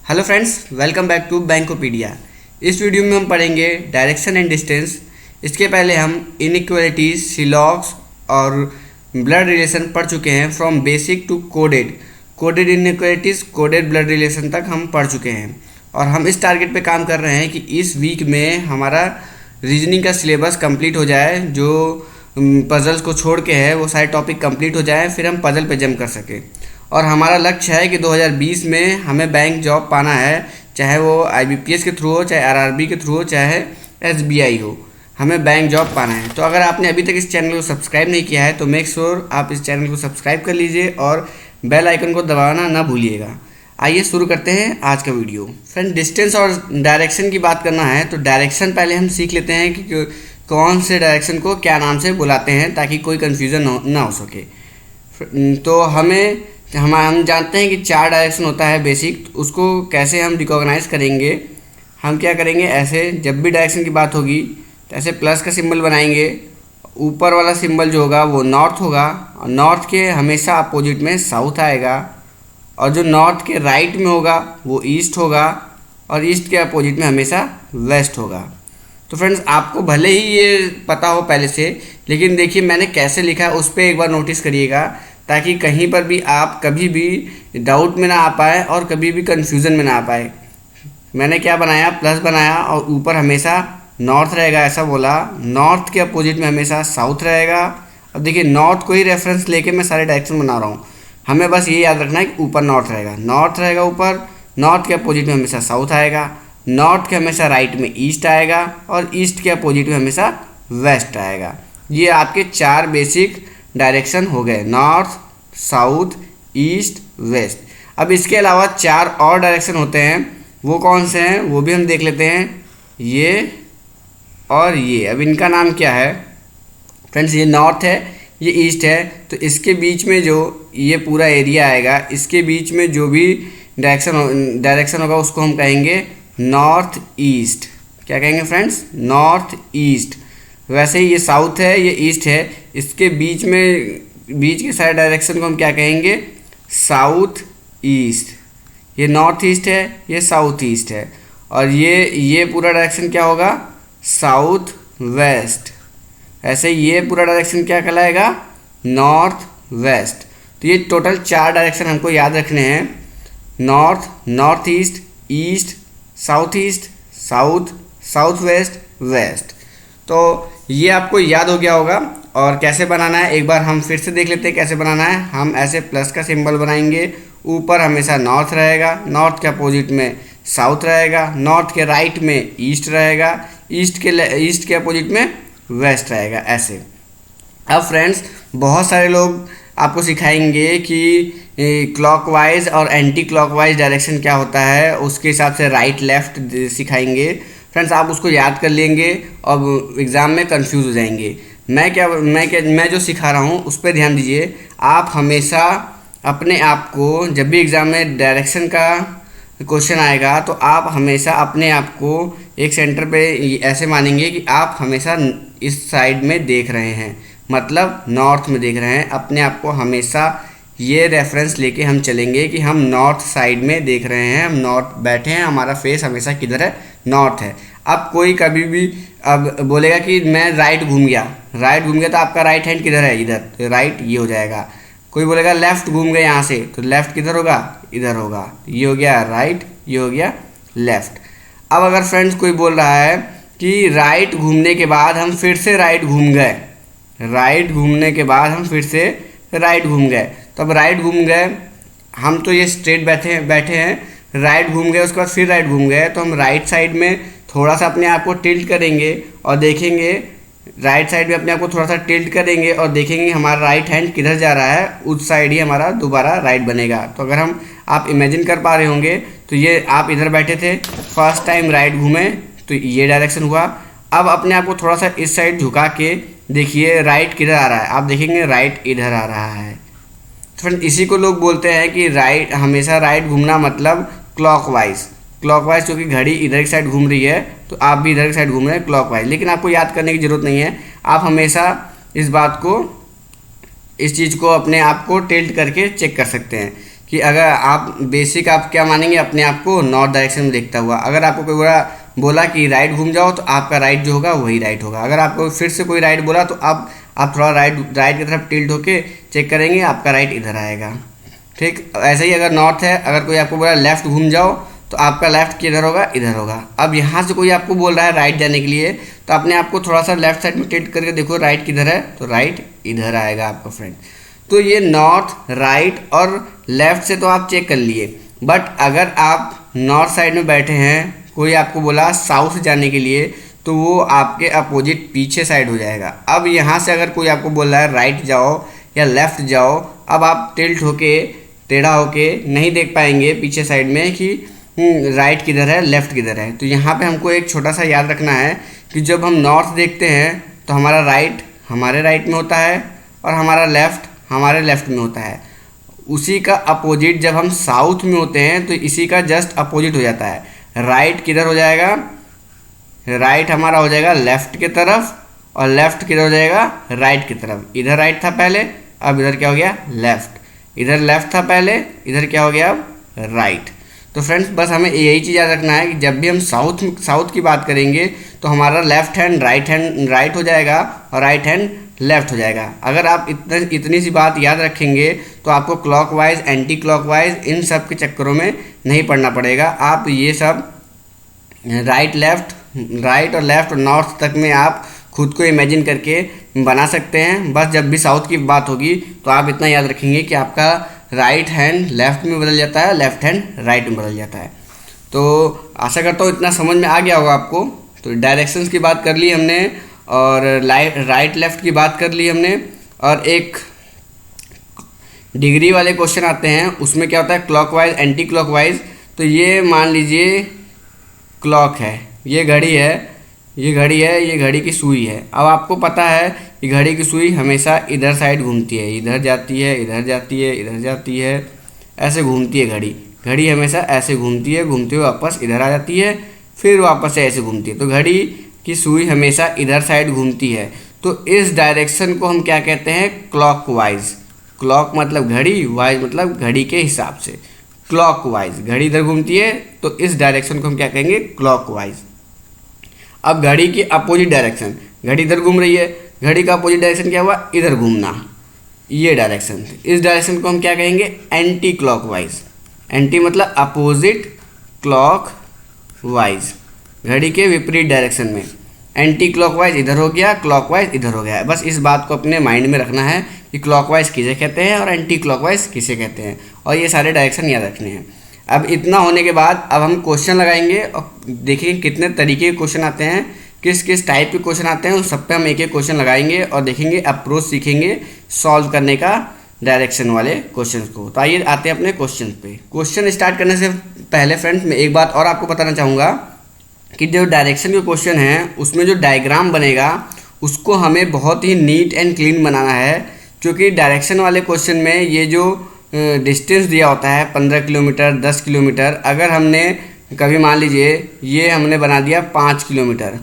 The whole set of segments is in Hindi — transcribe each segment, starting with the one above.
Hello friends, welcome back to Bankopedia. इस वीडियो में हम पढ़ेंगे डायरेक्शन एंड डिस्टेंस। इसके पहले हम इनइक्वालिटीज, सिलॉग्स और ब्लड रिलेशन पढ़ चुके हैं। From basic to coded inequalities, coded blood relation तक हम पढ़ चुके हैं और हम इस टारगेट पे काम कर रहे हैं कि इस वीक में हमारा रीजनिंग का सिलेबस कंप्लीट हो जाए। जो पजल्स को छोड़ के है वो सारे टॉपिक कंप्लीट हो जाए, फिर हम पजल पे जंप कर सकें। और हमारा लक्ष्य है कि 2020 में हमें बैंक जॉब पाना है, चाहे वो IBPS के थ्रू हो, चाहे RRB के थ्रू हो, चाहे SBI हो। हमें बैंक जॉब पाना है। तो अगर आपने अभी तक इस चैनल को सब्सक्राइब नहीं किया है तो मेक श्योर आप इस चैनल को सब्सक्राइब कर लीजिए और बेल आइकन को दबाना ना भूलिएगा। आइए शुरू करते हैं आज का वीडियो। फ्रेंड, डिस्टेंस और डायरेक्शन की बात करना है तो डायरेक्शन पहले हम सीख लेते हैं कि कौन से डायरेक्शन को क्या नाम से बुलाते हैं, ताकि कोई कन्फ्यूज़न ना हो सके। तो हम जानते हैं कि 4 डायरेक्शन होता है बेसिक। तो उसको कैसे हम रिकॉग्नाइज करेंगे? हम क्या करेंगे, ऐसे जब भी डायरेक्शन की बात होगी तो ऐसे प्लस का सिंबल बनाएंगे। ऊपर वाला सिंबल जो होगा वो नॉर्थ होगा और नॉर्थ के हमेशा अपोजिट में साउथ आएगा, और जो नॉर्थ के राइट में होगा वो ईस्ट होगा और ईस्ट के अपोजिट में हमेशा वेस्ट होगा। तो फ्रेंड्स, आपको भले ही ये पता हो पहले से, लेकिन देखिए मैंने कैसे लिखा है उस पर एक बार नोटिस करिएगा, ताकि कहीं पर भी आप कभी भी डाउट में ना आ पाए और कभी भी कन्फ्यूज़न में ना आ पाए। मैंने क्या बनाया, प्लस बनाया और ऊपर हमेशा नॉर्थ रहेगा ऐसा बोला। नॉर्थ के अपोजिट में हमेशा साउथ रहेगा। अब देखिए, नॉर्थ को ही रेफरेंस लेके मैं सारे डायरेक्शन बना रहा हूँ। हमें बस ये याद रखना है कि ऊपर नॉर्थ रहेगा ऊपर। नॉर्थ के अपोजिट में हमेशा साउथ आएगा, नॉर्थ के हमेशा राइट में ईस्ट आएगा और ईस्ट के अपोजिट में हमेशा वेस्ट आएगा। ये आपके 4 बेसिक डायरेक्शन हो गए, नॉर्थ, साउथ, ईस्ट, वेस्ट। अब इसके अलावा 4 और डायरेक्शन होते हैं। वो कौन से हैं वो भी हम देख लेते हैं, ये और ये। अब इनका नाम क्या है फ्रेंड्स? ये नॉर्थ है, ये ईस्ट है। तो इसके बीच में जो ये पूरा एरिया आएगा, इसके बीच में जो भी डायरेक्शन होगा उसको हम कहेंगे नॉर्थ ईस्ट। क्या कहेंगे फ्रेंड्स? North east. वैसे ही ये साउथ है, ये ईस्ट है, इसके बीच के सारे डायरेक्शन को हम क्या कहेंगे? South east. ये नॉर्थ ईस्ट है, ये साउथ ईस्ट है, और ये पूरा डायरेक्शन क्या होगा? South west. ऐसे ये पूरा डायरेक्शन क्या कहलाएगा? North west. तो ये टोटल 4 डायरेक्शन हमको याद रखने हैं, north, north east, east, south east, south, south west, west. तो ये आपको याद हो गया होगा। और कैसे बनाना है एक बार हम फिर से देख लेते हैं कैसे बनाना है। हम ऐसे प्लस का सिंबल बनाएंगे, ऊपर हमेशा नॉर्थ रहेगा, नॉर्थ के अपोजिट में साउथ रहेगा, नॉर्थ के राइट में ईस्ट रहेगा, ईस्ट के अपोजिट में वेस्ट रहेगा, ऐसे। अब फ्रेंड्स, बहुत सारे लोग आपको सिखाएंगे कि क्लॉकवाइज और एंटी क्लॉकवाइज डायरेक्शन क्या होता है, उसके हिसाब से राइट लेफ्ट सिखाएंगे। फ्रेंड्स, आप उसको याद कर लेंगे और एग्ज़ाम में कंफ्यूज हो जाएंगे। मैं जो सिखा रहा हूँ उस पर ध्यान दीजिए। आप हमेशा अपने आप को, जब भी एग्ज़ाम में डायरेक्शन का क्वेश्चन आएगा तो आप हमेशा अपने आप को एक सेंटर पे ऐसे मानेंगे कि आप हमेशा इस साइड में देख रहे हैं, मतलब नॉर्थ में देख रहे हैं। अपने आप को हमेशा ये रेफरेंस लेके हम चलेंगे कि हम नॉर्थ साइड में देख रहे हैं, हम नॉर्थ बैठे हैं, हमारा फेस हमेशा किधर है? नॉर्थ है। अब कोई कभी भी अब बोलेगा कि मैं राइट घूम गया तो आपका राइट हैंड किधर है? इधर, तो राइट ये हो जाएगा। कोई बोलेगा लेफ़्ट घूम गए यहाँ से, तो लेफ़्ट किधर होगा? इधर होगा। ये हो गया राइट, ये हो गया लेफ़्ट। अब अगर फ्रेंड्स कोई बोल रहा है कि राइट घूमने के बाद हम फिर से राइट घूम गए, राइट घूमने के बाद हम फिर से राइट घूम गए, तो अब राइट घूम गए, हम तो ये स्ट्रेट बैठे हैं, राइट घूम गए, उसके बाद फिर राइट घूम गए, तो हम राइट साइड में थोड़ा सा अपने आप को टिल्ट करेंगे और देखेंगे, राइट साइड में अपने आप को थोड़ा सा टिल्ट करेंगे और देखेंगे हमारा राइट हैंड किधर जा रहा है, उस साइड ही हमारा दोबारा राइट बनेगा। तो अगर आप इमेजिन कर पा रहे होंगे तो ये आप इधर बैठे थे, फर्स्ट टाइम राइट घूमे तो ये डायरेक्शन हुआ। अब अपने आप को थोड़ा सा इस साइड झुका के देखिए राइट किधर आ रहा है, आप देखेंगे राइट इधर आ रहा है। तो फ्रेंड, इसी को लोग बोलते हैं कि राइट, हमेशा राइट घूमना मतलब क्लॉकवाइज, क्योंकि घड़ी इधर की साइड घूम रही है तो आप भी इधर की साइड घूम रहे हैं क्लॉकवाइज। लेकिन आपको याद करने की ज़रूरत नहीं है, आप हमेशा इस चीज़ को अपने आप को टिल्ट करके चेक कर सकते हैं। कि अगर आप बेसिक आप क्या मानेंगे अपने आप को नॉर्थ डायरेक्शन में देखता हुआ। अगर आपको कोई बोला कि राइट घूम जाओ तो आपका राइट जो होगा वही राइट होगा। अगर आपको फिर से कोई राइट बोला तो आप थोड़ा राइट की तरफ टिल्ट होके चेक करेंगे, आपका राइट इधर आएगा। ठीक ऐसे ही अगर नॉर्थ है, अगर कोई आपको बोला लेफ़्ट घूम जाओ तो आपका लेफ़्ट किधर होगा, इधर होगा। अब यहाँ से कोई आपको बोल रहा है राइट जाने के लिए तो अपने आप को थोड़ा सा लेफ्ट साइड में टिल्ट करके देखो राइट किधर है, तो राइट इधर आएगा आपका फ्रेंड। तो ये नॉर्थ, राइट और लेफ़्ट से तो आप चेक कर लिए, बट अगर आप नॉर्थ साइड में बैठे हैं, कोई आपको बोला साउथ जाने के लिए तो वो आपके अपोजिट पीछे साइड हो जाएगा। अब यहाँ से अगर कोई आपको बोल रहा है राइट जाओ या लेफ़्ट जाओ, अब आप टिल्ट होके टेढ़ा होके नहीं देख पाएंगे पीछे साइड में कि राइट किधर है, लेफ़्ट किधर है। तो यहाँ पे हमको एक छोटा सा याद रखना है कि जब हम नॉर्थ देखते हैं तो हमारा राइट हमारे राइट में होता है और हमारा लेफ़्ट हमारे लेफ़्ट में होता है। उसी का अपोजिट जब हम साउथ में होते हैं तो इसी का जस्ट अपोजिट हो जाता है। राइट किधर हो जाएगा, राइट हमारा हो जाएगा लेफ़्ट की तरफ और लेफ़्ट किधर हो जाएगा, राइट की तरफ। इधर राइट था पहले, अब इधर क्या हो गया, लेफ़्ट। इधर लेफ़्ट था पहले, इधर क्या हो गया, अब राइट। तो फ्रेंड्स बस हमें यही चीज़ याद रखना है कि जब भी हम साउथ की बात करेंगे तो हमारा लेफ़्ट हैंड राइट हो जाएगा और राइट हैंड लेफ़्ट हो जाएगा। अगर आप इतनी सी बात याद रखेंगे तो आपको क्लॉकवाइज, एंटी क्लॉकवाइज इन सब के चक्करों में नहीं पड़ना पड़ेगा। आप ये सब राइट और लेफ़्ट और नॉर्थ तक में आप खुद को इमेजिन करके बना सकते हैं। बस जब भी साउथ की बात होगी तो आप इतना याद रखेंगे कि आपका राइट हैंड लेफ़्ट में बदल जाता है, लेफ़्ट हैंड राइट में बदल जाता है। तो आशा करता हूँ इतना समझ में आ गया होगा आपको। तो डायरेक्शंस की बात कर ली हमने और राइट लेफ़्ट की बात कर ली हमने, और एक डिग्री वाले क्वेश्चन आते हैं उसमें क्या होता है, क्लॉकवाइज, एंटी क्लॉकवाइज। तो ये मान लीजिए क्लॉक है, ये घड़ी है, ये घड़ी की सुई है। अब आपको पता है कि घड़ी की सुई हमेशा इधर साइड घूमती है, इधर जाती है, इधर जाती है, इधर जाती है, ऐसे घूमती है घड़ी हमेशा ऐसे घूमती है, घूमते हुए वापस इधर आ जाती है, फिर वापस से ऐसे घूमती है। तो घड़ी की सुई हमेशा इधर साइड घूमती है। तो इस डायरेक्शन को हम क्या कहते हैं, क्लॉकवाइज। क्लॉक मतलब घड़ी, वाइज मतलब घड़ी के हिसाब से। क्लॉकवाइज घड़ी इधर घूमती है तो इस डायरेक्शन को हम क्या कहेंगे, क्लॉकवाइज। अब घड़ी की अपोजिट डायरेक्शन, घड़ी इधर घूम रही है, घड़ी का अपोजिट डायरेक्शन क्या हुआ, इधर घूमना, ये डायरेक्शन। इस डायरेक्शन को हम क्या कहेंगे, एंटी क्लॉकवाइज। एंटी मतलब अपोजिट, क्लॉकवाइज घड़ी के विपरीत डायरेक्शन में। एंटी क्लॉकवाइज इधर हो गया, क्लॉकवाइज इधर हो गया। बस इस बात को अपने माइंड में रखना है कि क्लॉकवाइज किसे कहते हैं और एंटी क्लॉकवाइज किसे कहते हैं, और ये सारे डायरेक्शन याद रखने हैं। अब इतना होने के बाद अब हम क्वेश्चन लगाएंगे और देखेंगे कितने तरीके के क्वेश्चन आते हैं, किस किस टाइप के क्वेश्चन आते हैं, उन सब पे हम एक एक क्वेश्चन लगाएंगे और देखेंगे, अप्रोच सीखेंगे सॉल्व करने का डायरेक्शन वाले क्वेश्चन को। तो आइए आते हैं अपने क्वेश्चन पे। क्वेश्चन स्टार्ट करने से पहले फ्रेंड्स मैं एक बात और आपको बताना चाहूँगा कि जो डायरेक्शन के क्वेश्चन हैं उसमें जो डायग्राम बनेगा उसको हमें बहुत ही नीट एंड क्लीन बनाना है, क्योंकि डायरेक्शन वाले क्वेश्चन में ये जो डिस्टेंस दिया होता है 15 किलोमीटर, 10 किलोमीटर, अगर हमने कभी मान लीजिए ये हमने बना दिया 5 किलोमीटर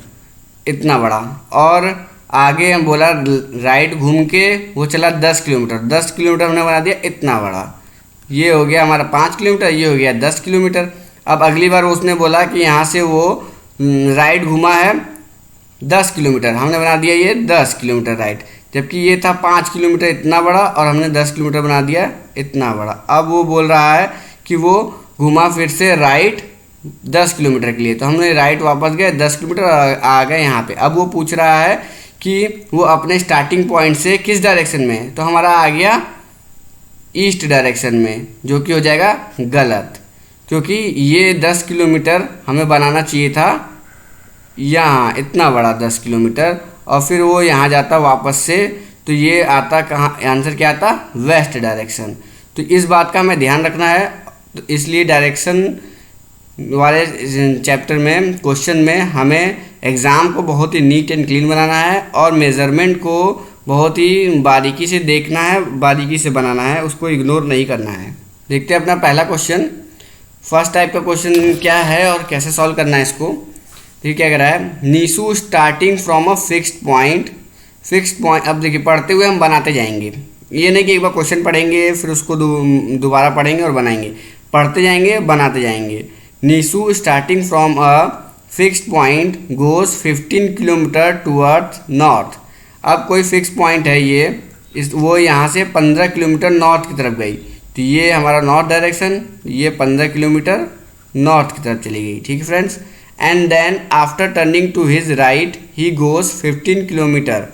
इतना बड़ा, और आगे हम बोला राइट घूम के वो चला 10 किलोमीटर, 10 किलोमीटर हमने बना दिया इतना बड़ा, ये हो गया हमारा 5 किलोमीटर, ये हो गया 10 किलोमीटर। अब अगली बार उसने बोला कि यहाँ से वो राइट घूमा है 10 किलोमीटर, हमने बना दिया ये 10 किलोमीटर राइट, जबकि ये था 5 किलोमीटर इतना बड़ा और हमने 10 किलोमीटर बना दिया इतना बड़ा। अब वो बोल रहा है कि वो घुमा फिर से राइट 10 किलोमीटर के लिए, तो हमने राइट वापस गए 10 किलोमीटर आ गए यहाँ पे। अब वो पूछ रहा है कि वो अपने स्टार्टिंग पॉइंट से किस डायरेक्शन में है, तो हमारा आ गया ईस्ट डायरेक्शन में, जो कि हो जाएगा गलत, क्योंकि ये 10 किलोमीटर हमें बनाना चाहिए था यहाँ इतना बड़ा 10 किलोमीटर, और फिर वो यहाँ जाता वापस से, तो ये आता कहाँ, आंसर क्या आता, वेस्ट डायरेक्शन। तो इस बात का हमें ध्यान रखना है। तो इसलिए डायरेक्शन वाले चैप्टर में क्वेश्चन में हमें एग्ज़ाम को बहुत ही नीट एंड क्लीन बनाना है और मेज़रमेंट को बहुत ही बारीकी से देखना है, बारीकी से बनाना है, उसको इग्नोर नहीं करना है। देखते हैं अपना पहला क्वेश्चन। फर्स्ट टाइप का क्वेश्चन क्या है और कैसे सॉल्व करना है इसको। ठीक क्या कह रहा है, Nishu starting from a fixed point. अब देखिए पढ़ते हुए हम बनाते जाएंगे। ये नहीं कि एक बार क्वेश्चन पढ़ेंगे फिर उसको दोबारा पढ़ेंगे और बनाएंगे, पढ़ते जाएंगे बनाते जाएंगे। Nishu starting from a fixed point goes 15 kilometre towards north. अब कोई फिक्स पॉइंट है ये, वो यहाँ से 15 किलोमीटर नॉर्थ की तरफ गई, तो ये हमारा नॉर्थ डायरेक्शन, ये 15 किलोमीटर नॉर्थ की तरफ चली गई। ठीक है friends. And then after turning to his right he goes 15 kilometre.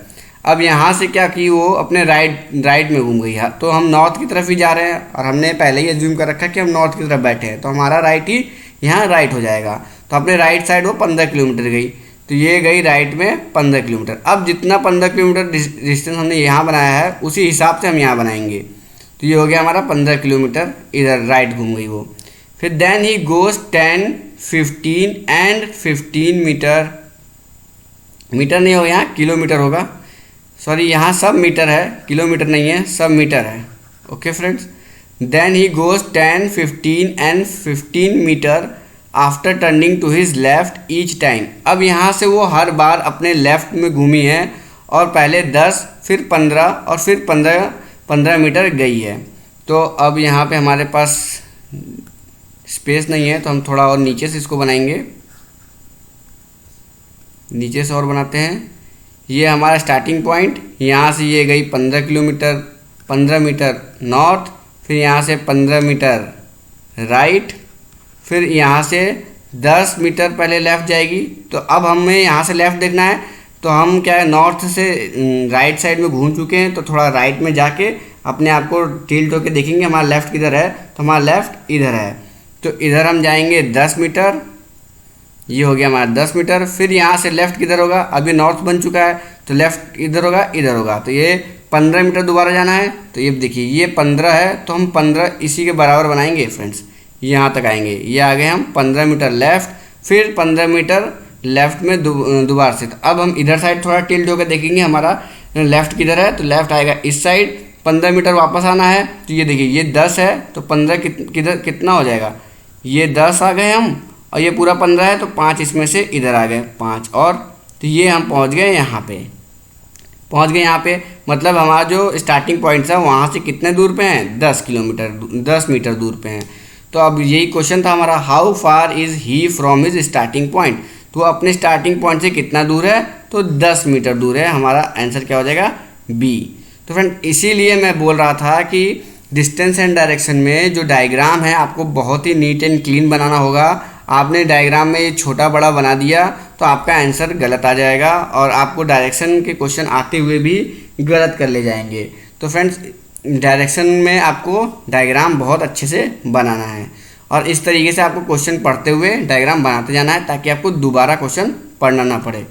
अब यहाँ से क्या की, वो अपने राइट में घूम गई है, तो हम नॉर्थ की तरफ ही जा रहे हैं और हमने पहले ही एज्यूम कर रखा है कि हम नॉर्थ की तरफ बैठे हैं, तो हमारा राइट ही यहाँ राइट हो जाएगा। तो अपने राइट साइड वो 15 किलोमीटर गई, तो ये गई राइट में 15 किलोमीटर। अब जितना 15 किलोमीटर डिस्टेंस हमने यहाँ बनाया है उसी हिसाब से हम यहाँ बनाएंगे, तो ये हो गया हमारा 15 किलोमीटर, इधर राइट घूम गई वो। फिर then he goes 10, 15 and 15 metre, metre नहीं होगा यहाँ किलोमीटर होगा, सॉरी यहाँ सब मीटर है, किलोमीटर नहीं है, सब मीटर है। Okay friends. Then he goes 10, 15 and 15 metre after turning to his left each time. अब यहाँ से वो हर बार अपने लेफ्ट में घूमी है और पहले 10 फिर 15 और फिर 15 मीटर गई है। तो अब यहाँ पे हमारे पास स्पेस नहीं है, तो हम थोड़ा और नीचे से इसको बनाएंगे, नीचे से और बनाते हैं। ये हमारा स्टार्टिंग पॉइंट, यहाँ से ये गई 15 किलोमीटर, 15 मीटर नॉर्थ, फिर यहाँ से 15 मीटर राइट, फिर यहाँ से 10 मीटर पहले लेफ़्ट जाएगी। तो अब हमें यहाँ से लेफ़्ट देखना है, तो हम क्या है नॉर्थ से राइट साइड में घूम चुके हैं, तो थोड़ा राइट में जाके अपने आप को टिल्ट होकर देखेंगे हमारा लेफ़्ट किधर है, तो हमारा लेफ़्ट इधर है, तो इधर हम जाएंगे 10 मीटर, ये हो गया हमारा 10 मीटर। फिर यहाँ से लेफ़्ट किधर होगा, अभी नॉर्थ बन चुका है तो लेफ़्ट इधर होगा, इधर होगा, तो ये 15 मीटर दोबारा जाना है। तो ये देखिए ये 15 है, तो हम 15 इसी के बराबर बनाएंगे फ्रेंड्स, यहाँ तक आएंगे, ये आ गए हम 15 मीटर लेफ़्ट, फिर 15 मीटर लेफ़्ट में दोबारा से। तो अब हम इधर साइड थोड़ा टिल्ट होकर देखेंगे हमारा लेफ़्ट किधर है, तो लेफ़्ट आएगा इस साइड, 15 मीटर वापस आना है, तो ये देखिए ये 10 है, तो 15 किधर कितना हो जाएगा, ये 10 आ गए हम, और ये पूरा 15 है, तो 5 इसमें से इधर आ गए 5, और तो ये हम पहुंच गए यहाँ पे, पहुंच गए यहाँ पे। मतलब हमारा जो स्टार्टिंग पॉइंट है वहाँ से कितने दूर पे हैं, 10 किलोमीटर 10 मीटर दूर पे हैं। तो अब यही क्वेश्चन था हमारा, how far is he from his starting point, तो अपने स्टार्टिंग पॉइंट से कितना दूर है, तो 10 मीटर दूर है। हमारा आंसर क्या हो जाएगा, बी। तो फ्रेंड इसीलिए मैं बोल रहा था कि डिस्टेंस एंड डायरेक्शन में जो डायग्राम है आपको बहुत ही नीट एंड क्लीन बनाना होगा। आपने डायग्राम में ये छोटा बड़ा बना दिया तो आपका आंसर गलत आ जाएगा और आपको डायरेक्शन के क्वेश्चन आते हुए भी गलत कर ले जाएंगे। तो फ्रेंड्स डायरेक्शन में आपको डायग्राम बहुत अच्छे से बनाना है और इस तरीके से आपको क्वेश्चन पढ़ते हुए डायग्राम बनाते जाना है ताकि आपको दोबारा क्वेश्चन पढ़ना ना पड़े।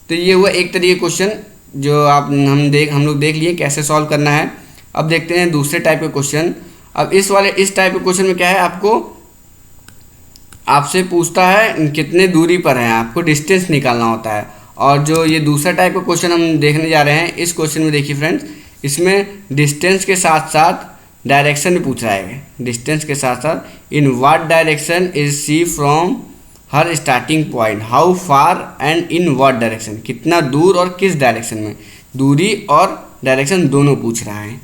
तो ये हुआ एक तरीके क्वेश्चन जो हम लोग देख लिए कैसे सॉल्व करना है। अब देखते हैं दूसरे टाइप के क्वेश्चन। अब इस टाइप के क्वेश्चन में क्या है, आपसे पूछता है कितने दूरी पर है, आपको डिस्टेंस निकालना होता है। और जो ये दूसरा टाइप का क्वेश्चन हम देखने जा रहे हैं, इस क्वेश्चन में देखिए फ्रेंड्स, इसमें डिस्टेंस के साथ साथ डायरेक्शन भी पूछ रहा है। डिस्टेंस के साथ साथ in what direction is she from her starting point, how far and in what direction, कितना दूर और किस डायरेक्शन में, दूरी और डायरेक्शन दोनों पूछ रहा है।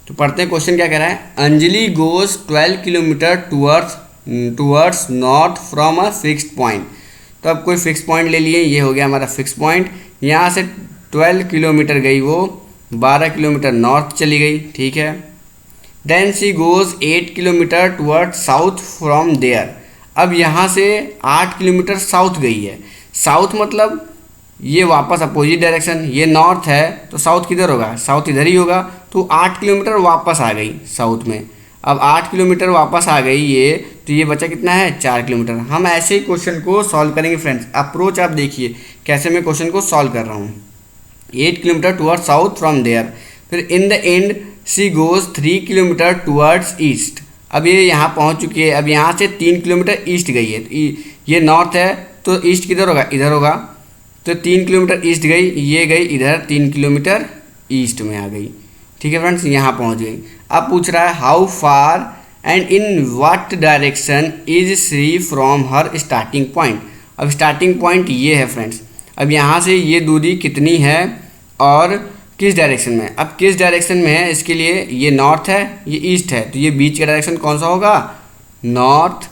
तो पढ़ते हैं क्वेश्चन क्या कह रहा है। Anjali goes 12 kilometre towards north from a fixed point. तो अब कोई फिक्स पॉइंट ले लिए, ये हो गया हमारा फिक्स पॉइंट। यहाँ से 12 किलोमीटर गई, वो 12 किलोमीटर नॉर्थ चली गई, ठीक है। Then she goes 8 kilometre towards south from there. अब यहाँ से 8 किलोमीटर साउथ गई है। साउथ मतलब ये वापस अपोजिट डायरेक्शन, ये नॉर्थ है तो साउथ किधर होगा, साउथ इधर ही होगा। तो 8 किलोमीटर वापस आ गई साउथ में। अब 8 किलोमीटर वापस आ गई ये, तो ये बचा कितना है, 4 किलोमीटर। हम ऐसे ही क्वेश्चन को सॉल्व करेंगे फ्रेंड्स। अप्रोच आप देखिए कैसे मैं क्वेश्चन को सॉल्व कर रहा हूँ। 8 kilometre toward south from there, फिर in the end she goes 3 kilometre towards east. अब ये यहाँ पहुँच चुकी है। अब यहाँ से 3 किलोमीटर ईस्ट गई है, तो ये नॉर्थ है तो ईस्ट किधर होगा, इधर होगा। तो 3 किलोमीटर ईस्ट गई, ये गई इधर 3 किलोमीटर ईस्ट में आ गई, ठीक है फ्रेंड्स, यहाँ पहुँच गई। अब पूछ रहा है how far and in what direction is she from her starting point. अब स्टार्टिंग पॉइंट ये है फ्रेंड्स। अब यहाँ से ये दूरी कितनी है और किस डायरेक्शन में। अब किस डायरेक्शन में है, इसके लिए ये नॉर्थ है, ये ईस्ट है, तो ये बीच का डायरेक्शन कौन सा होगा, north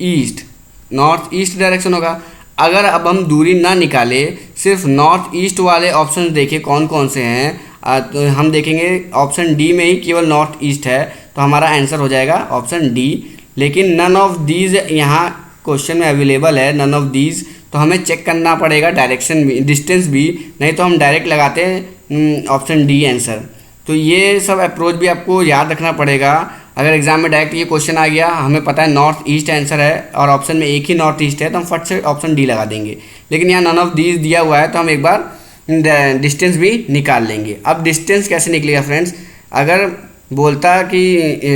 east, north east direction होगा। अगर अब हम दूरी ना निकाले, सिर्फ नॉर्थ ईस्ट वाले ऑप्शन देखें कौन कौन से हैं, तो हम देखेंगे ऑप्शन डी में ही केवल नॉर्थ ईस्ट है, तो हमारा आंसर हो जाएगा ऑप्शन डी। लेकिन नन ऑफ दीज यहाँ क्वेश्चन में अवेलेबल है, नन ऑफ दीज, तो हमें चेक करना पड़ेगा डायरेक्शन भी, डिस्टेंस भी, नहीं तो हम डायरेक्ट लगाते हैं ऑप्शन डी आंसर। तो ये सब अप्रोच भी आपको याद रखना पड़ेगा। अगर एग्जाम में डायरेक्ट ये क्वेश्चन आ गया, हमें पता है नॉर्थ ईस्ट आंसर है और ऑप्शन में एक ही नॉर्थ ईस्ट है, तो हम फट से ऑप्शन डी लगा देंगे। लेकिन यहाँ नन ऑफ दीज दिया हुआ है, तो हम एक बार डिस्टेंस भी निकाल लेंगे। अब डिस्टेंस कैसे निकलेगा फ्रेंड्स, अगर बोलता कि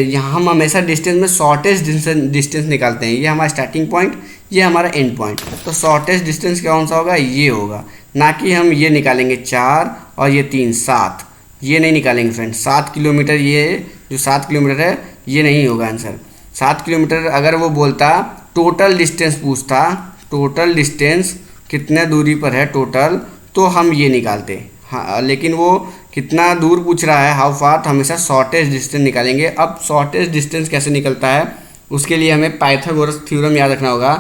यहाँ हम हमेशा डिस्टेंस में शॉर्टेस्ट डिस्टेंस निकालते हैं, ये हमारा स्टार्टिंग पॉइंट, ये हमारा एंड पॉइंट, तो शॉर्टेस्ट डिस्टेंस कौन सा होगा, ये होगा, ना कि हम ये निकालेंगे 4 और ये 3 7, ये नहीं निकालेंगे फ्रेंड्स। 7 किलोमीटर, ये जो 7 किलोमीटर है ये नहीं होगा आंसर। 7 किलोमीटर अगर वो बोलता टोटल डिस्टेंस पूछता, टोटल डिस्टेंस कितने दूरी पर है टोटल, तो हम ये निकालते। हाँ, लेकिन वो कितना दूर पूछ रहा है, हाउ फार, तो हमेशा शॉर्टेस्ट डिस्टेंस निकालेंगे। अब शॉर्टेस्ट डिस्टेंस कैसे निकलता है, उसके लिए हमें पाइथागोरस थ्योरम याद रखना होगा।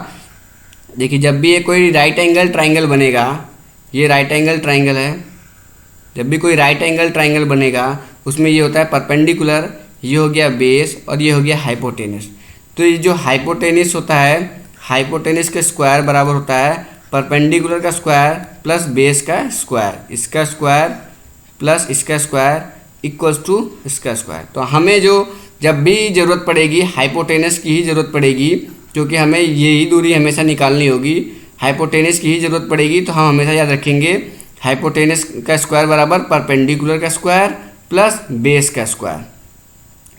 देखिए, जब भी ये कोई राइट एंगल ट्राइंगल बनेगा, ये राइट एंगल ट्राइंगल है, जब भी कोई राइट एंगल ट्राइंगल बनेगा उसमें ये होता है परपेंडिकुलर, ये हो गया बेस और ये हो गया हाइपोटेनस। तो ये जो हाइपोटेनस होता है, हाइपोटेनस के स्क्वायर बराबर होता है परपेंडिकुलर का स्क्वायर प्लस बेस का स्क्वायर, इसका स्क्वायर प्लस इसका स्क्वायर इक्वल्स टू इसका स्क्वायर। तो हमें जो जब भी ज़रूरत पड़ेगी हाइपोटेनस की ही ज़रूरत पड़ेगी, क्योंकि हमें यही दूरी हमेशा निकालनी होगी, हाइपोटेनस की ही ज़रूरत पड़ेगी, तो हम हमेशा याद रखेंगे हाइपोटेनस का स्क्वायर बराबर परपेंडिकुलर का स्क्वायर प्लस बेस का स्क्वायर।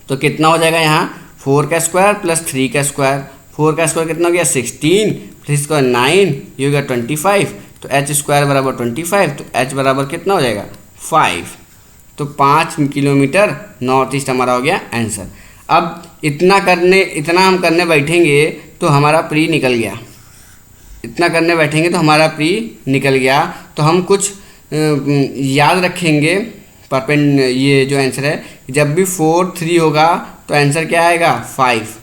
तो कितना हो जाएगा यहाँ 4 का स्क्वायर प्लस 3 का स्क्वायर, 4 का स्क्वायर कितना हो गया 16 प्लस स्क्वायर 9, ये हो गया 25, तो एच स्क्वायर बराबर 25, तो एच बराबर कितना हो जाएगा 5। तो 5 किलोमीटर नॉर्थ ईस्ट हमारा हो गया आंसर। अब इतना हम करने बैठेंगे तो हमारा प्री निकल गया, इतना करने बैठेंगे तो हमारा प्री निकल गया। तो हम कुछ याद रखेंगे, ये जो आंसर है, जब भी 4 3 होगा तो आंसर क्या आएगा 5,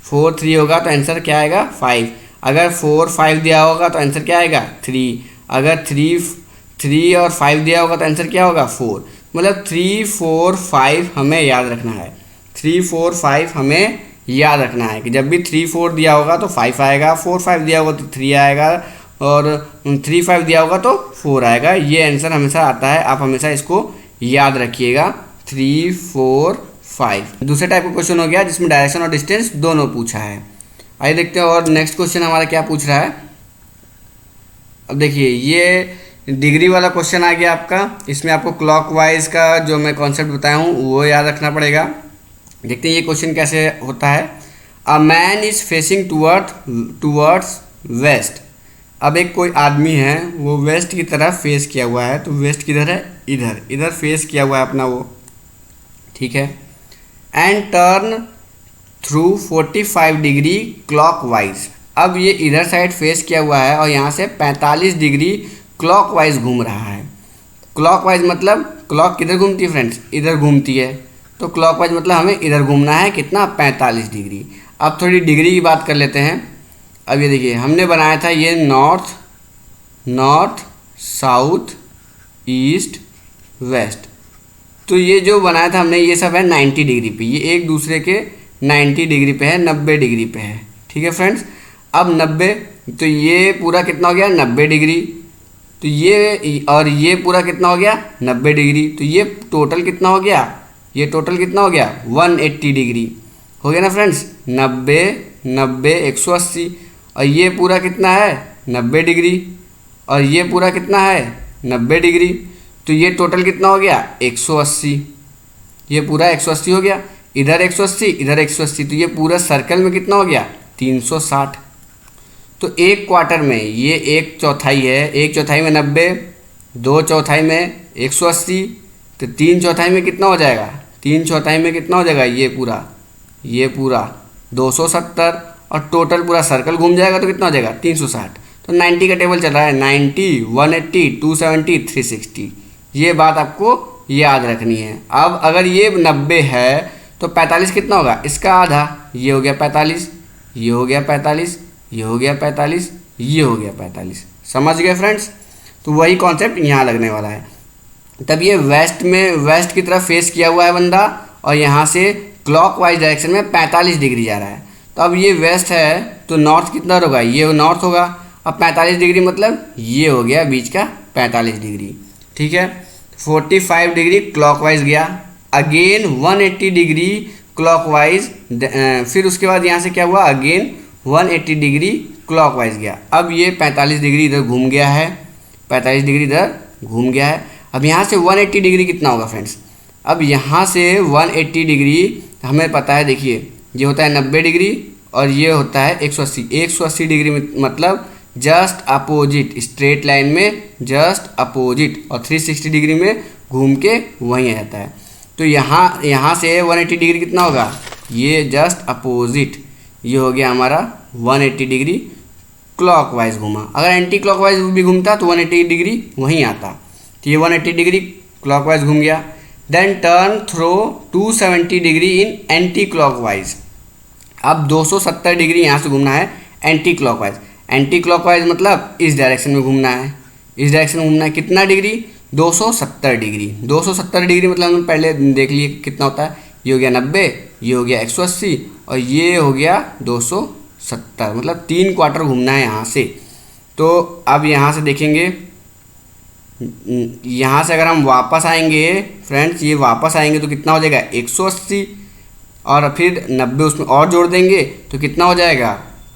4 3 होगा तो आंसर क्या आएगा 5। अगर 4 5 दिया होगा तो आंसर क्या आएगा 3, अगर 3 और 5 दिया होगा तो आंसर क्या होगा 4। मतलब 3 4 5 हमें याद रखना है, 3 4 5 हमें याद रखना है कि जब भी 3 4 दिया होगा तो 5 आएगा, 4 5 दिया होगा तो 3 आएगा, और 3 5 दिया होगा तो 4 आएगा। ये आंसर हमेशा आता है, आप हमेशा इसको याद रखिएगा 3 4 5। दूसरे टाइप का क्वेश्चन हो गया जिसमें डायरेक्शन और डिस्टेंस दोनों पूछा है। आइए देखते हैं और नेक्स्ट क्वेश्चन हमारा क्या पूछ रहा है। अब देखिए, ये डिग्री वाला क्वेश्चन आ गया आपका, इसमें आपको क्लॉकवाइज का जो मैं कॉन्सेप्ट बताया हूँ वो याद रखना पड़ेगा। देखते हैं ये क्वेश्चन कैसे होता है। A man is facing towards west. अब एक कोई आदमी है, वो वेस्ट की तरफ फेस किया हुआ है, तो वेस्ट किधर है, इधर फेस किया हुआ है अपना वो, ठीक है। And turn through 45 degree clockwise. अब ये इधर साइड फेस किया हुआ है और यहाँ से 45 डिग्री क्लॉकवाइज घूम रहा है। क्लॉकवाइज मतलब क्लॉक किधर घूमती है फ्रेंड्स, इधर घूमती है, तो क्लॉकवाइज मतलब हमें इधर घूमना है, कितना 45 डिग्री। अब थोड़ी डिग्री की बात कर लेते हैं। अब ये देखिए, हमने बनाया था ये नॉर्थ साउथ ईस्ट वेस्ट, तो ये जो बनाया था हमने ये सब है 90 डिग्री पे, ये एक दूसरे के 90 डिग्री पे है, 90 डिग्री पे है, ठीक है फ्रेंड्स। अब 90, तो ये पूरा कितना हो गया 90 डिग्री, तो ये और ये पूरा कितना हो गया 90 डिग्री, तो ये टोटल कितना हो गया, ये टोटल कितना हो गया 180 डिग्री हो गया ना फ्रेंड्स। 90 90 180, और ये पूरा कितना है 90 डिग्री, और ये पूरा कितना है 90 डिग्री, तो ये टोटल कितना हो गया 180, ये पूरा 180 हो गया, इधर 180 इधर 180, तो ये पूरा सर्कल में कितना हो गया 360। तो एक क्वार्टर में ये 1/4 है, 1/4 में 90, 2/4 में 180, तो 3/4 में कितना हो जाएगा, 3/4 में कितना हो जाएगा, ये पूरा 270, और टोटल पूरा सर्कल घूम जाएगा तो कितना हो जाएगा 360। तो 90 का टेबल चल रहा है, 90 180 270 360, ये बात आपको ये याद रखनी है। अब अगर ये 90 है तो 45 कितना होगा, इसका आधा, ये हो गया 45, ये हो गया 45, ये हो गया 45, ये हो गया 45। समझ गए फ्रेंड्स? तो वही कॉन्सेप्ट यहाँ लगने वाला है। तब ये वेस्ट की तरफ फेस किया हुआ है बंदा और यहाँ से क्लॉकवाइज डायरेक्शन में 45 डिग्री जा रहा है। तो अब ये वेस्ट है तो नॉर्थ कितना होगा, ये नॉर्थ होगा। अब 45 डिग्री मतलब ये हो गया बीच का 45 डिग्री। ठीक है, 45 डिग्री क्लॉकवाइज गया, अगेन 180 डिग्री क्लॉकवाइज, फिर उसके बाद यहाँ से क्या हुआ, अगेन 180 डिग्री क्लॉकवाइज गया। अब ये 45 डिग्री इधर घूम गया है, 45 डिग्री इधर घूम गया है। अब यहाँ से 180 डिग्री कितना होगा फ्रेंड्स, अब यहाँ से 180 डिग्री हमें पता है, देखिए ये होता है 90 डिग्री और ये होता है 180। 180 डिग्री मतलब जस्ट अपोजिट, स्ट्रेट लाइन में जस्ट अपोजिट, और 360 डिग्री में घूम के वहीं आ जाता है। तो यहाँ से 180 डिग्री कितना होगा, ये जस्ट अपोजिट, ये हो गया हमारा 180 डिग्री क्लॉकवाइज घूमा। अगर एंटी क्लॉकवाइज भी घूमता तो 180 डिग्री वहीं आता। तो ये 180 डिग्री क्लॉकवाइज घूम गया। Then turn through 270 degree in anti clockwise. अब 270 डिग्री यहाँ से घूमना है एंटी क्लॉकवाइज। एंटी क्लॉकवाइज मतलब इस डायरेक्शन में घूमना है, इस डायरेक्शन में घूमना है। कितना डिग्री, 270 डिग्री। 270 डिग्री मतलब हम पहले देख लिए कितना होता है, ये हो गया 90, ये हो गया 180 और ये हो गया 270, मतलब 3 क्वार्टर घूमना है यहाँ से। तो अब यहाँ से देखेंगे, यहाँ से अगर हम वापस आएंगे फ्रेंड्स, ये वापस आएंगे तो कितना हो जाएगा 180, और फिर 90 उसमें और जोड़ देंगे तो कितना हो जाएगा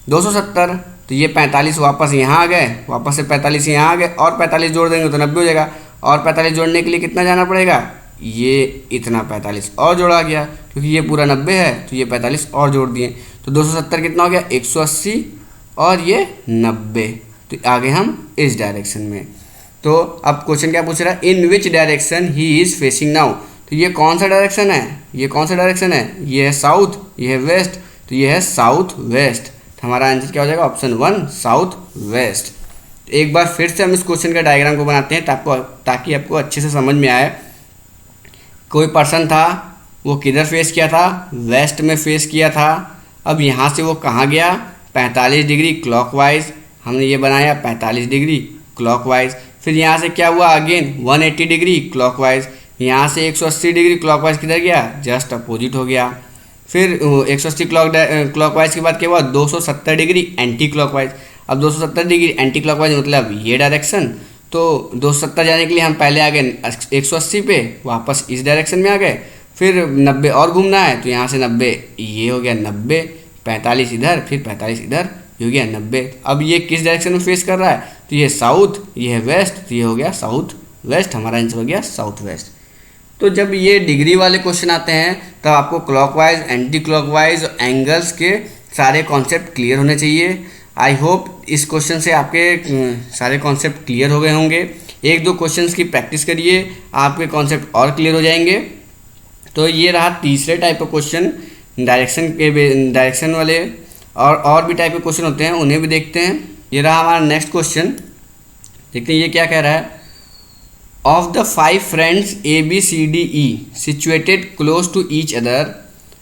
270। तो ये 45 वापस यहाँ आ गए, वापस से 45 यहाँ आ गए, और 45 जोड़ देंगे तो 90 हो जाएगा। और 45 जोड़ने के लिए कितना जाना पड़ेगा, ये इतना 45 और जोड़ा गया, क्योंकि ये पूरा 90 है तो ये 45 और जोड़ दिए। तो 270 कितना हो गया, 180 और ये 90। तो आगे हम इस डायरेक्शन में। तो अब क्वेश्चन क्या पूछ रहा है, in which direction he is facing now. तो ये कौन सा डायरेक्शन है, ये कौन सा डायरेक्शन है, ये है साउथ, ये है वेस्ट, तो ये है साउथ वेस्ट। तो हमारा आंसर क्या हो जाएगा, ऑप्शन 1 साउथ वेस्ट। तो एक बार फिर से हम इस क्वेश्चन का डायग्राम को बनाते हैं ताकि आपको अच्छे से समझ में आए। कोई पर्सन था, वो किधर फेस किया था, वेस्ट में फेस किया था। अब यहाँ से वो कहाँ गया, 45 डिग्री क्लॉकवाइज, हमने ये बनाया 45 डिग्री क्लॉकवाइज। फिर यहाँ से क्या हुआ, अगेन 180 डिग्री क्लॉकवाइज। यहाँ से 180 डिग्री क्लॉकवाइज किधर गया, जस्ट अपोजिट हो गया। फिर 180 क्लॉकवाइज के बाद क्या हुआ, 270 डिग्री एंटी क्लॉकवाइज। अब 270 डिग्री एंटी क्लॉकवाइज मतलब ये डायरेक्शन। तो 270 जाने के लिए हम पहले आ गए 180 पे, वापस इस डायरेक्शन में आ गए। फिर 90 और घूमना है, तो यहाँ से 90, ये हो गया 90, 45 इधर, फिर 45 इधर, ये हो गया 90। अब ये किस डायरेक्शन में फेस कर रहा है, तो ये साउथ, ये है वेस्ट, तो ये हो गया साउथ वेस्ट। हमारा आंसर हो गया साउथ वेस्ट। तो जब ये डिग्री वाले क्वेश्चन आते हैं तब आपको क्लॉकवाइज, एंटी क्लॉकवाइज, एंगल्स के सारे कॉन्सेप्ट क्लियर होने चाहिए। आई होप इस क्वेश्चन से आपके सारे कॉन्सेप्ट क्लियर हो गए होंगे। 1-2 क्वेश्चंस की प्रैक्टिस करिए, आपके कॉन्सेप्ट और क्लियर हो जाएंगे। तो ये रहा तीसरे टाइप का क्वेश्चन, डायरेक्शन वाले। और भी टाइप के क्वेश्चन होते हैं, उन्हें भी देखते हैं। ये रहा हमारा नेक्स्ट क्वेश्चन, देखते हैं ये क्या कह रहा है। Of the 5 friends ABCDE situated close to each other.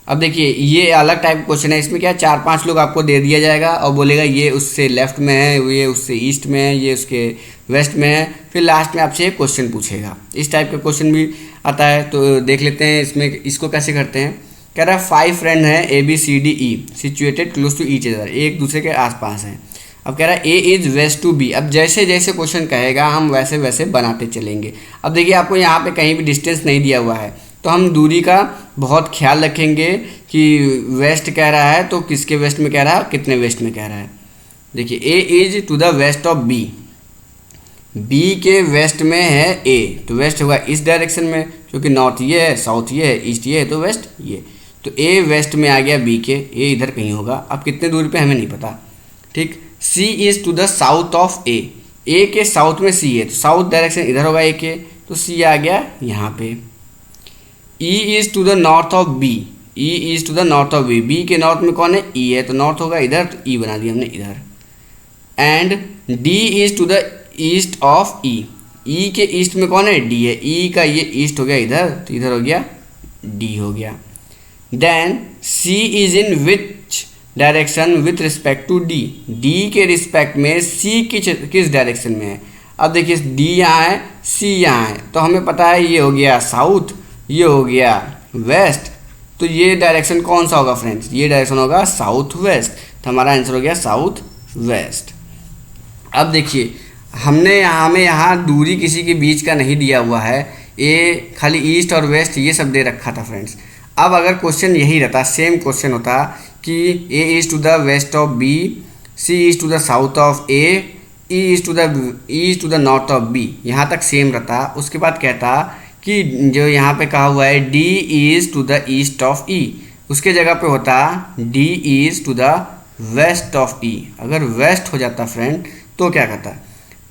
अब देखिए ये अलग टाइप का क्वेश्चन है, इसमें क्या 4-5 लोग आपको दे दिया जाएगा और बोलेगा ये उससे लेफ्ट में है, ये उससे ईस्ट में है, ये उसके वेस्ट में है। फिर लास्ट में आपसे एक क्वेश्चन पूछेगा। इस टाइप का क्वेश्चन भी आता है, तो देख लेते हैं इसमें इसको कैसे करते हैं। कह रहा है 5 फ्रेंड हैं ABCDE situated close to each other, एक दूसरे के आसपास हैं। अब कह रहा है A is west to B। अब जैसे जैसे क्वेश्चन कहेगा हम वैसे वैसे बनाते चलेंगे। अब देखिए आपको यहाँ पे कहीं भी डिस्टेंस नहीं दिया हुआ है, तो हम दूरी का बहुत ख्याल रखेंगे कि वेस्ट कह रहा है तो किसके वेस्ट में कह रहा है, कितने वेस्ट में कह रहा है। देखिए A is to the west of B, B के वेस्ट में है A, तो वेस्ट होगा इस डायरेक्शन में, क्योंकि नॉर्थ ये है, साउथ ये है, ईस्ट ये है, तो वेस्ट ये। तो A वेस्ट में आ गया B के, A इधर कहीं होगा। अब कितने दूरी पे हमें नहीं पता, ठीक। C is to the south of A, A के साउथ में C है, तो साउथ डायरेक्शन इधर होगा A के, तो C आ गया यहाँ पे। E is to the north of B, E is to the north of B, B के नॉर्थ में कौन है, E है, तो नॉर्थ होगा इधर, तो E बना दिया हमने इधर। And D is to the east of E, E के ईस्ट में कौन है, डी है। ई का ये ईस्ट हो गया इधर, तो इधर हो गया डी हो गया। Then C is in which direction with respect to D, D के रिस्पेक्ट में सी किस डायरेक्शन में है। अब देखिए डी यहाँ है, सी यहाँ है, तो हमें पता है ये हो गया साउथ, ये हो गया वेस्ट, तो ये डायरेक्शन कौन सा होगा फ्रेंड्स, ये डायरेक्शन होगा साउथ वेस्ट, तो हमारा आंसर हो गया साउथ वेस्ट। अब देखिए हमें यहाँ दूरी किसी के बीच का नहीं दिया हुआ है, ये खाली ईस्ट और वेस्ट ये सब दे रखा था फ्रेंड्स। अब अगर क्वेश्चन यही रहता, सेम क्वेश्चन होता कि A is to the west of B, C is to the south of A, E is to the north of B, यहाँ तक सेम रहता। उसके बाद कहता कि जो यहाँ पे कहा हुआ है D is to the east of E, उसके जगह पे होता D is to the west of E. अगर वेस्ट हो जाता फ्रेंड तो क्या करता,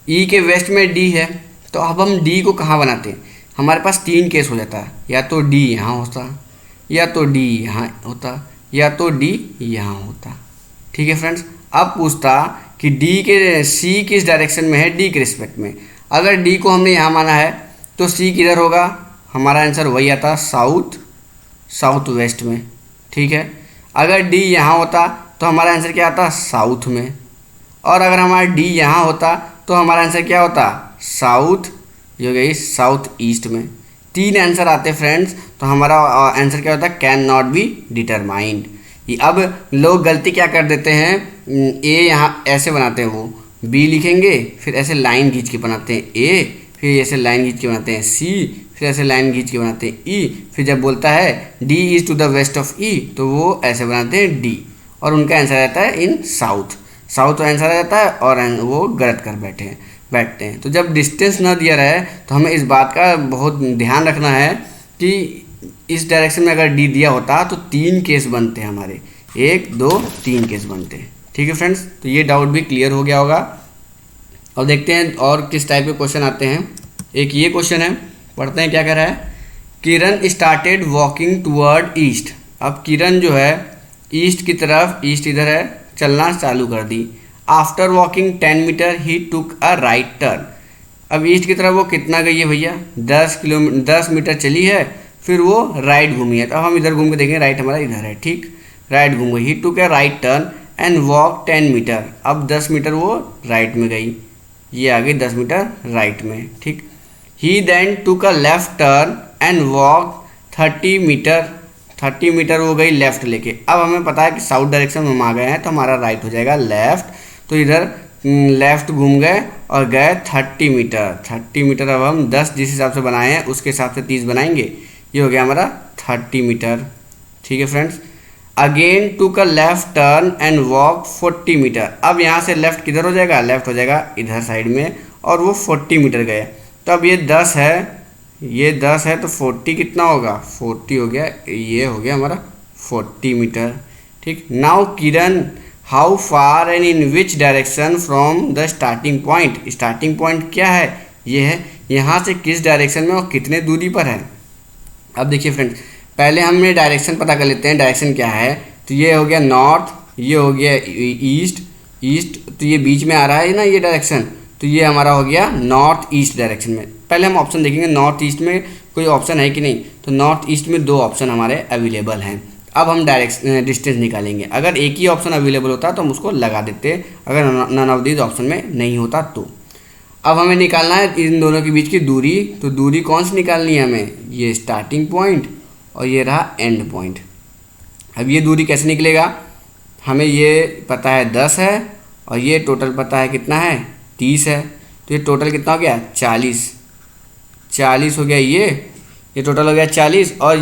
ई के वेस्ट में डी है, तो अब हम डी को कहाँ बनाते, हमारे पास तीन केस हो जाता, या तो डी यहाँ होता, या तो डी यहाँ होता, या तो डी यहाँ होता। ठीक है फ्रेंड्स। अब पूछता कि डी के सी किस डायरेक्शन में है, डी के रिस्पेक्ट में। अगर डी को हमने यहाँ माना है तो सी किधर होगा, हमारा आंसर वही आता साउथ वेस्ट में। ठीक है। अगर डी यहाँ होता तो हमारा आंसर क्या आता, साउथ में। और अगर हमारा डी यहाँ होता तो हमारा आंसर क्या होता, साउथ, ये हो गई साउथ ईस्ट में। तीन आंसर आते फ्रेंड्स, तो हमारा आंसर क्या होता है, कैन नॉट बी डिटरमाइंड। अब लोग गलती क्या कर देते हैं, ए यहाँ ऐसे बनाते हैं, वो बी लिखेंगे, फिर ऐसे लाइन खींच के बनाते हैं ए, फिर ऐसे लाइन खींच के बनाते हैं सी, फिर ऐसे लाइन खींच के बनाते हैं ई, फिर जब बोलता है D is to the west of E तो वो ऐसे बनाते हैं डी, और उनका आंसर रहता है इन साउथ आंसर रहता है, और वो गलत कर बैठते हैं। तो जब डिस्टेंस ना दिया रहे तो हमें इस बात का बहुत ध्यान रखना है कि इस डायरेक्शन में अगर डी दिया होता तो तीन केस बनते हैं हमारे, 1 2 3 केस बनते हैं। ठीक है फ्रेंड्स, तो ये डाउट भी क्लियर हो गया होगा। और देखते हैं और किस टाइप के क्वेश्चन आते हैं। एक ये क्वेश्चन है, पढ़ते हैं क्या कह रहा है। किरण स्टार्टेड वॉकिंग टूवर्ड ईस्ट। अब किरण जो है ईस्ट की तरफ, ईस्ट इधर है, चलना चालू कर दी। After walking 10 metre he took a right turn. अब ईस्ट की तरफ वो कितना गई है भैया, 10 मीटर चली है, फिर वो राइट घूमी है। तो अब हम इधर घूम के देखेंगे, राइट हमारा इधर है, ठीक, राइट घूम गई। He took a right turn and walk 10 metre. अब 10 मीटर वो राइट में गई, ये आ गई 10 मीटर राइट में, ठीक। He then took a left turn and walk 30 metre वो गई लेफ्ट लेके। अब हमें पता है कि साउथ डायरेक्शन में हम आ गए हैं, तो हमारा राइट हो जाएगा लेफ्ट। तो इधर लेफ्ट घूम गए और गए 30 मीटर। अब हम 10 जिस हिसाब से बनाए हैं उसके हिसाब से 30 बनाएंगे, ये हो गया हमारा 30 मीटर। ठीक है friends. Again took a left turn and walk 40 metre. अब यहाँ से लेफ्ट किधर हो जाएगा, लेफ्ट हो जाएगा इधर साइड में, और वो 40 मीटर गए। तो अब ये 10 है, तो 40 कितना होगा, 40 हो गया, ये हो गया हमारा 40 मीटर। ठीक। Now Kiran how far and in which direction from the starting point. Starting point क्या है, ये है, यहाँ से किस डायरेक्शन में और कितने दूरी पर है। अब देखिए फ्रेंड्स, पहले हमने डायरेक्शन पता कर लेते हैं, डायरेक्शन क्या है। तो ये हो गया नॉर्थ, ये हो गया ईस्ट, तो ये बीच में आ रहा है ना ये डायरेक्शन, तो ये हमारा हो गया नॉर्थ ईस्ट डायरेक्शन में। पहले हम ऑप्शन देखेंगे नॉर्थ ईस्ट में कोई ऑप्शन है कि नहीं। तो नॉर्थ ईस्ट में 2 ऑप्शन हमारे अवेलेबल हैं। अब हम डायरेक्शन डिस्टेंस निकालेंगे। अगर एक ही ऑप्शन अवेलेबल होता तो हम उसको लगा देते, अगर नन ऑफ दीज ऑप्शन में नहीं होता तो। अब हमें निकालना है इन दोनों के बीच की दूरी। तो दूरी कौन सी निकालनी है हमें, ये स्टार्टिंग पॉइंट और ये रहा एंड पॉइंट। अब ये दूरी कैसे निकलेगा, हमें ये पता है 10 है, और ये टोटल पता है कितना है, 30 है। तो ये टोटल कितना हो गया, 40 हो गया, ये टोटल हो गया 40, और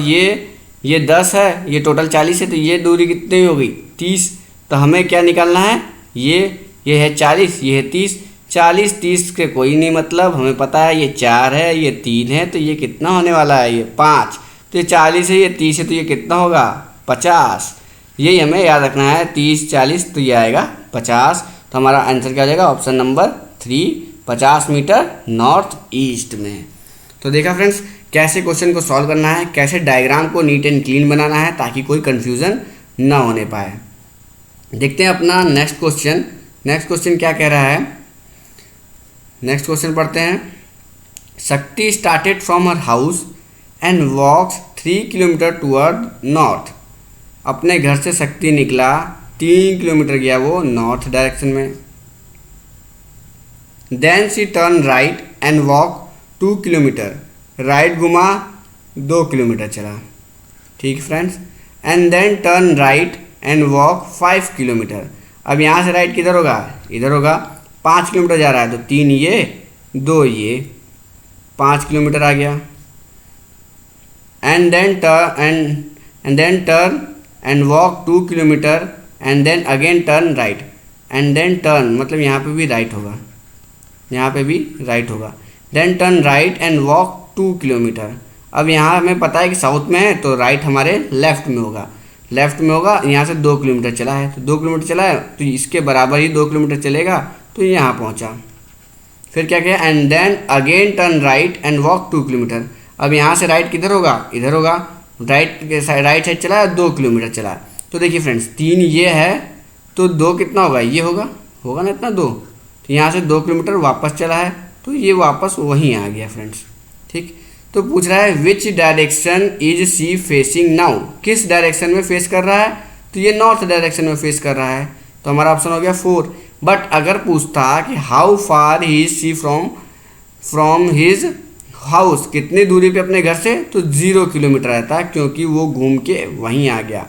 ये 10 है, ये टोटल 40 है, तो ये दूरी कितनी हो गई, 30। तो हमें क्या निकालना है, ये है 40, ये है 30। 40-30 के कोई नहीं मतलब, हमें पता है ये 4 है, ये 3 है, तो ये कितना होने वाला है, ये 5। तो ये 40 है, ये 30 है, तो ये कितना होगा, 50। यही हमें याद रखना है, 30-40, तो ये आएगा 50। तो हमारा आंसर क्या हो जाएगा, option number 3, 50 metre north east में। तो देखा फ्रेंड्स, कैसे क्वेश्चन को सॉल्व करना है, कैसे डायग्राम को नीट एंड क्लीन बनाना है ताकि कोई कन्फ्यूज़न ना होने पाए। देखते हैं अपना नेक्स्ट क्वेश्चन क्या कह रहा है। नेक्स्ट क्वेश्चन पढ़ते हैं। Shakti started from her house and walks 3 kilometre toward north. अपने घर से शक्ति निकला, 3 किलोमीटर गया वो नॉर्थ डायरेक्शन में। Then she turn right and walk 2 kilometre. Right घुमा, 2 किलोमीटर चला। ठीक friends. And then turn right and walk 5 kilometre. अब यहाँ से राइट किधर होगा, इधर होगा। 5 किलोमीटर जा रहा है तो 3 ये 2 ये 5 किलोमीटर आ गया। And then turn and walk 2 kilometre and then again turn right and then turn, मतलब यहाँ पे भी राइट होगा, यहाँ पे भी राइट होगा। Then turn right and walk 2 kilometre. अब यहाँ हमें पता है कि साउथ में है तो राइट हमारे लेफ्ट में होगा, लेफ्ट में होगा। यहाँ से 2 किलोमीटर चला है तो 2 किलोमीटर चला है तो इसके बराबर ही 2 किलोमीटर चलेगा तो यहाँ पहुँचा। फिर क्या किया, and then again turn right and walk 2 kilometre. अब यहाँ से राइट किधर होगा, इधर होगा। राइट साइड चला है, 2 किलोमीटर चला है। तो देखिए फ्रेंड्स, 3 ये है तो 2 कितना होगा, ये होगा ना इतना 2। तो यहाँ से 2 किलोमीटर वापस चला है तो ये वापस वहीं आ गया फ्रेंड्स। ठीक। तो पूछ रहा है which direction is sea facing now. किस डायरेक्शन में फेस कर रहा है, तो ये नॉर्थ डायरेक्शन में फेस कर रहा है तो हमारा ऑप्शन हो गया 4। बट अगर पूछता कि how far he is she from his house, कितनी दूरी पे अपने घर से, तो 0 किलोमीटर रहता क्योंकि वो घूम के वहीं आ गया।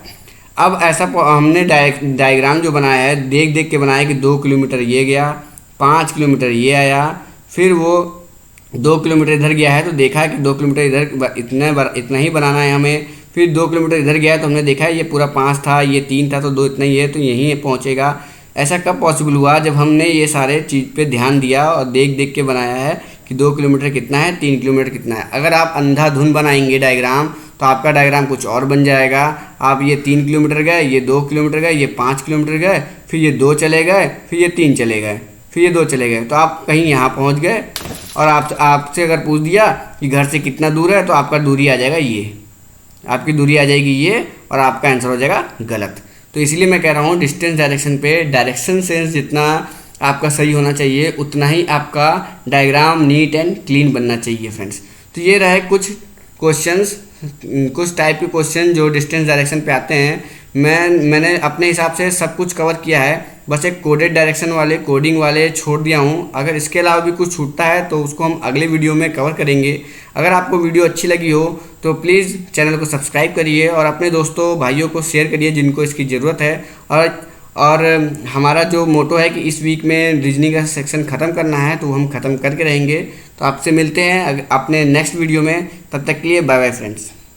अब ऐसा हमने डायग्राम जो बनाया है देख देख के बनाया कि 2 किलोमीटर ये गया, 5 किलोमीटर ये आया, फिर वो 2 किलोमीटर इधर गया है तो देखा कि 2 किलोमीटर इधर इतना ही बनाना है हमें। फिर 2 किलोमीटर इधर गया है तो हमने देखा है ये पूरा 5 था, ये 3 था तो 2 इतना ही है तो यहीं पहुँचेगा। ऐसा कब पॉसिबल हुआ, जब हमने ये सारे चीज़ पे ध्यान दिया और देख देख के बनाया है कि 2 किलोमीटर कितना है, 3 किलोमीटर कितना है। अगर आप अंधाधुन बनाएंगे डायग्राम तो आपका डायग्राम कुछ और बन जाएगा। आप ये 3 किलोमीटर गए, ये 2 किलोमीटर गए, ये 5 किलोमीटर गए, फिर ये 2 चले गए, फिर ये 3 चले गए, फिर ये 2 चले गए, तो आप कहीं यहाँ पहुँच गए। और आपसे अगर पूछ दिया कि घर से कितना दूर है तो आपका दूरी आ जाएगा ये, आपकी दूरी आ जाएगी ये और आपका आंसर हो जाएगा गलत। तो इसलिए मैं कह रहा हूँ डिस्टेंस डायरेक्शन पे डायरेक्शन सेंस जितना आपका सही होना चाहिए उतना ही आपका डायग्राम नीट एंड क्लीन बनना चाहिए फ्रेंड्स। तो ये रहे कुछ क्वेश्चंस, कुछ टाइप के क्वेश्चन जो डिस्टेंस डायरेक्शन पे आते हैं। मैंने अपने हिसाब से सब कुछ कवर किया है, बस एक कोडेड डायरेक्शन वाले कोडिंग वाले छोड़ दिया हूँ। अगर इसके अलावा भी कुछ छूटता है तो उसको हम अगले वीडियो में कवर करेंगे। अगर आपको वीडियो अच्छी लगी हो तो प्लीज़ चैनल को सब्सक्राइब करिए और अपने दोस्तों भाइयों को शेयर करिए जिनको इसकी ज़रूरत है। और हमारा जो मोटो है कि इस वीक में रीजनिंग का सेक्शन ख़त्म करना है तो हम ख़त्म करके रहेंगे। तो आपसे मिलते हैं अपने नेक्स्ट वीडियो में, तब तक के लिए बाय बाय फ्रेंड्स।